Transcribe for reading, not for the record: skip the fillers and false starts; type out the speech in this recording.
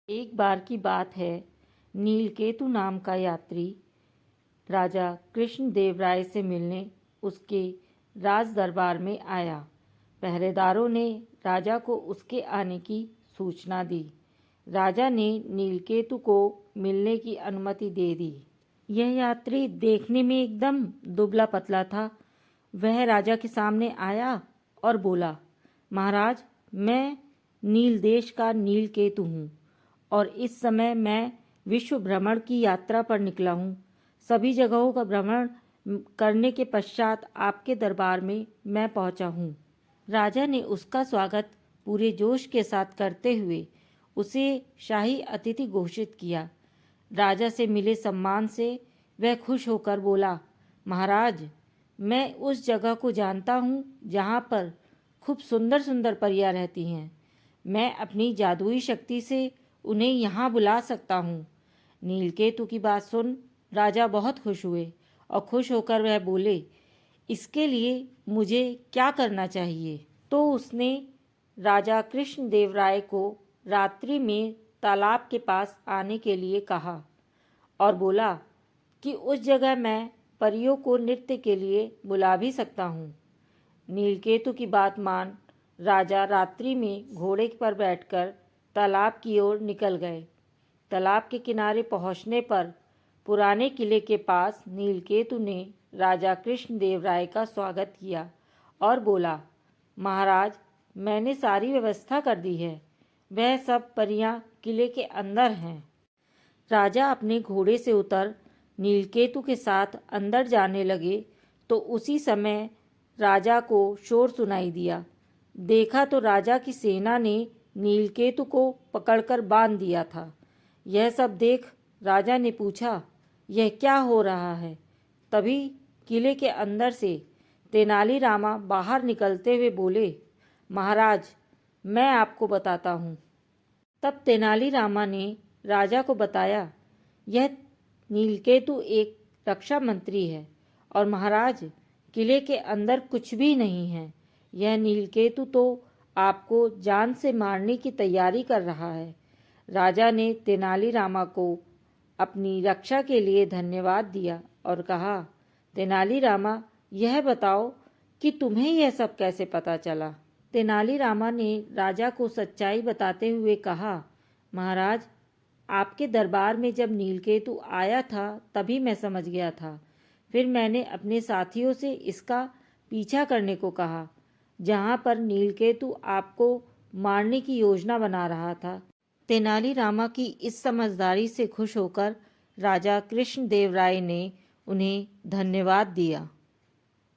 एक बार की बात है, नीलकेतु नाम का यात्री राजा कृष्णदेव राय से मिलने उसके राज दरबार में आया। पहरेदारों ने राजा को उसके आने की सूचना दी। राजा ने नीलकेतु को मिलने की अनुमति दे दी। यह यात्री देखने में एकदम दुबला पतला था। वह राजा के सामने आया और बोला, महाराज, मैं नील देश का नीलकेतु हूँ और इस समय मैं विश्व भ्रमण की यात्रा पर निकला हूँ। सभी जगहों का भ्रमण करने के पश्चात आपके दरबार में मैं पहुँचा हूँ। राजा ने उसका स्वागत पूरे जोश के साथ करते हुए उसे शाही अतिथि घोषित किया। राजा से मिले सम्मान से वह खुश होकर बोला, महाराज, मैं उस जगह को जानता हूँ जहाँ पर खूब सुंदर सुंदर परियां रहती हैं। मैं अपनी जादुई शक्ति से उन्हें यहाँ बुला सकता हूँ। नीलकेतु की बात सुन राजा बहुत खुश हुए और खुश होकर वह बोले, इसके लिए मुझे क्या करना चाहिए? तो उसने राजा कृष्णदेव राय को रात्रि में तालाब के पास आने के लिए कहा और बोला कि उस जगह मैं परियों को नृत्य के लिए बुला भी सकता हूँ। नीलकेतु की बात मान राजा रात्रि में घोड़े पर बैठकर तालाब की ओर निकल गए। तालाब के किनारे पहुंचने पर पुराने किले के पास नीलकेतु ने राजा कृष्णदेव राय का स्वागत किया और बोला, महाराज, मैंने सारी व्यवस्था कर दी है। वह सब परियां किले के अंदर हैं। राजा अपने घोड़े से उतर नीलकेतु के साथ अंदर जाने लगे तो उसी समय राजा को शोर सुनाई दिया। देखा तो राजा की सेना ने नीलकेतु को पकड़कर बांध दिया था। यह सब देख राजा ने पूछा, यह क्या हो रहा है? तभी किले के अंदर से तेनालीरामा बाहर निकलते हुए बोले, महाराज, मैं आपको बताता हूँ। तब तेनालीरामा ने राजा को बताया, यह नीलकेतु एक रक्षा मंत्री है और महाराज, किले के अंदर कुछ भी नहीं है। यह नीलकेतु तो आपको जान से मारने की तैयारी कर रहा है। राजा ने तेनालीरामा को अपनी रक्षा के लिए धन्यवाद दिया और कहा, तेनालीरामा, यह बताओ कि तुम्हें यह सब कैसे पता चला? तेनालीरामा ने राजा को सच्चाई बताते हुए कहा, महाराज, आपके दरबार में जब नीलकेतु आया था तभी मैं समझ गया था। फिर मैंने अपने साथियों से इसका पीछा करने को कहा। जहाँ पर नीलकेतु आपको मारने की योजना बना रहा था। तेनालीरामा की इस समझदारी से खुश होकर राजा कृष्णदेव राय ने उन्हें धन्यवाद दिया।